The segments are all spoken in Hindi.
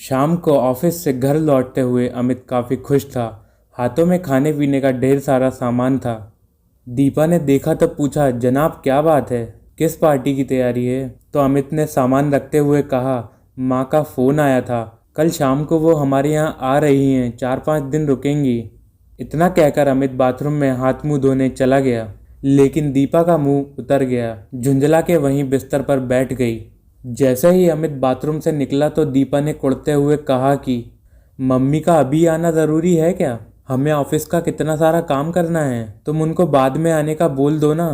शाम को ऑफिस से घर लौटते हुए अमित काफ़ी खुश था। हाथों में खाने पीने का ढेर सारा सामान था। दीपा ने देखा तो पूछा, जनाब क्या बात है, किस पार्टी की तैयारी है? तो अमित ने सामान रखते हुए कहा, माँ का फ़ोन आया था, कल शाम को वो हमारे यहाँ आ रही हैं, 4-5 दिन रुकेंगी। इतना कहकर अमित बाथरूम में हाथ मुंह धोने चला गया, लेकिन दीपा का मुंह उतर गया। झुंझला के वहीं बिस्तर पर बैठ गई। जैसे ही अमित बाथरूम से निकला तो दीपा ने कुड़ते हुए कहा कि मम्मी का अभी आना ज़रूरी है क्या? हमें ऑफिस का कितना सारा काम करना है, तुम उनको बाद में आने का बोल दो ना।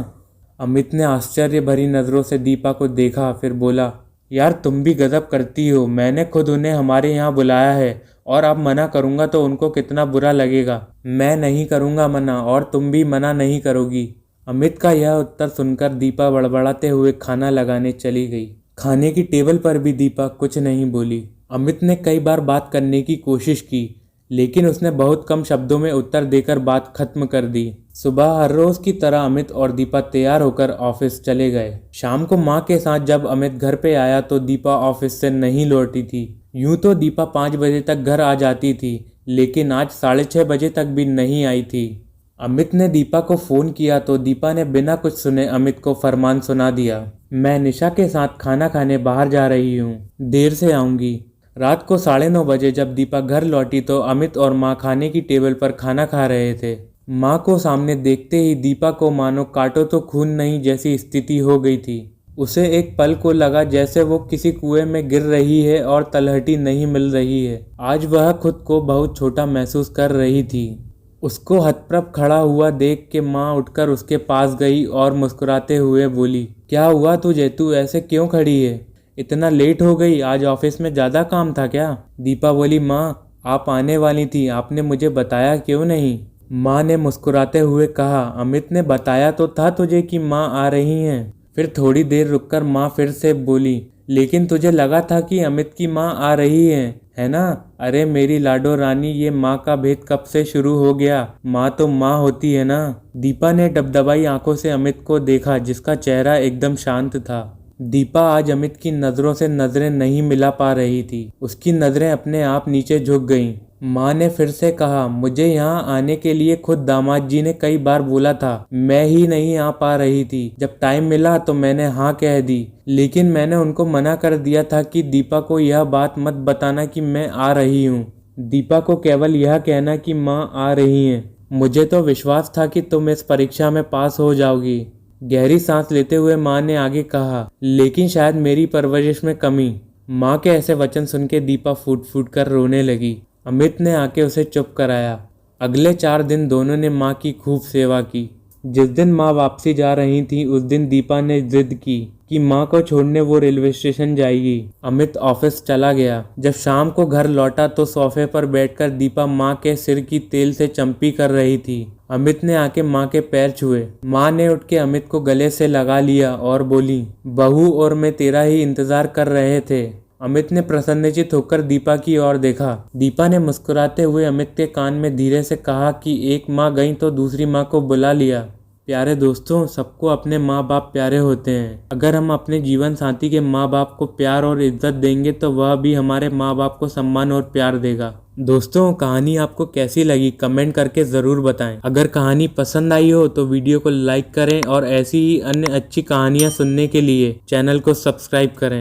अमित ने आश्चर्य भरी नज़रों से दीपा को देखा, फिर बोला, यार तुम भी गजब करती हो। मैंने खुद उन्हें हमारे यहाँ बुलाया है और अब मना करूँगा तो उनको कितना बुरा लगेगा। मैं नहीं करूँगा मना और तुम भी मना नहीं करोगी। अमित का यह उत्तर सुनकर दीपा बड़बड़ाते हुए खाना लगाने चली गई। खाने की टेबल पर भी दीपा कुछ नहीं बोली। अमित ने कई बार बात करने की कोशिश की, लेकिन उसने बहुत कम शब्दों में उत्तर देकर बात खत्म कर दी। सुबह हर रोज की तरह अमित और दीपा तैयार होकर ऑफिस चले गए। शाम को माँ के साथ जब अमित घर पे आया तो दीपा ऑफिस से नहीं लौटी थी। यूं तो दीपा 5 बजे तक घर आ जाती थी, लेकिन आज 6:30 बजे तक भी नहीं आई थी। अमित ने दीपा को फ़ोन किया तो दीपा ने बिना कुछ सुने अमित को फरमान सुना दिया, मैं निशा के साथ खाना खाने बाहर जा रही हूँ, देर से आऊँगी। रात को 9:30 बजे जब दीपा घर लौटी तो अमित और माँ खाने की टेबल पर खाना खा रहे थे। माँ को सामने देखते ही दीपा को मानो काटो तो खून नहीं जैसी स्थिति हो गई थी। उसे एक पल को लगा जैसे वो किसी कुएं में गिर रही है और तलहटी नहीं मिल रही है। आज वह खुद को बहुत छोटा महसूस कर रही थी। उसको हतप्रभ खड़ा हुआ देख के माँ उठकर उसके पास गई और मुस्कुराते हुए बोली, क्या हुआ तुझे, तू ऐसे क्यों खड़ी है? इतना लेट हो गई, आज ऑफिस में ज़्यादा काम था क्या? दीपा बोली, माँ आप आने वाली थी, आपने मुझे बताया क्यों नहीं? माँ ने मुस्कुराते हुए कहा, अमित ने बताया तो था तुझे कि माँ आ रही हैं। फिर थोड़ी देर रुककर माँ फिर से बोली, लेकिन तुझे लगा था कि अमित की माँ आ रही है ना? अरे मेरी लाडो रानी, ये माँ का भेद कब से शुरू हो गया? माँ तो माँ होती है ना। दीपा ने डबडबाई आंखों से अमित को देखा, जिसका चेहरा एकदम शांत था। दीपा आज अमित की नज़रों से नज़रें नहीं मिला पा रही थी। उसकी नज़रें अपने आप नीचे झुक गईं। माँ ने फिर से कहा, मुझे यहाँ आने के लिए खुद दामाद जी ने कई बार बोला था, मैं ही नहीं आ पा रही थी। जब टाइम मिला तो मैंने हाँ कह दी, लेकिन मैंने उनको मना कर दिया था कि दीपा को यह बात मत बताना कि मैं आ रही हूँ। दीपा को केवल यह कहना कि माँ आ रही हैं। मुझे तो विश्वास था कि तुम इस परीक्षा में पास हो जाओगी। गहरी सांस लेते हुए माँ ने आगे कहा, लेकिन शायद मेरी परवरिश में कमी। माँ के ऐसे वचन सुन के दीपा फूट फूट कर रोने लगी। अमित ने आके उसे चुप कराया। अगले 4 दिन दोनों ने माँ की खूब सेवा की। जिस दिन माँ वापसी जा रही थी उस दिन दीपा ने जिद की कि माँ को छोड़ने वो रेलवे स्टेशन जाएगी। अमित ऑफिस चला गया। जब शाम को घर लौटा तो सोफे पर बैठकर दीपा माँ के सिर की तेल से चंपी कर रही थी। अमित ने आके माँ के पैर छुए। माँ ने उठ के अमित को गले से लगा लिया और बोली, बहू और मैं तेरा ही इंतजार कर रहे थे। अमित ने प्रसन्नचित्त होकर दीपा की ओर देखा। दीपा ने मुस्कुराते हुए अमित के कान में धीरे से कहा कि एक माँ गई तो दूसरी माँ को बुला लिया। प्यारे दोस्तों, सबको अपने माँ बाप प्यारे होते हैं। अगर हम अपने जीवन साथी के माँ बाप को प्यार और इज्जत देंगे तो वह भी हमारे माँ बाप को सम्मान और प्यार देगा। दोस्तों, कहानी आपको कैसी लगी कमेंट करके ज़रूर बताएं। अगर कहानी पसंद आई हो तो वीडियो को लाइक करें और ऐसी ही अन्य अच्छी कहानियाँ सुनने के लिए चैनल को सब्सक्राइब करें।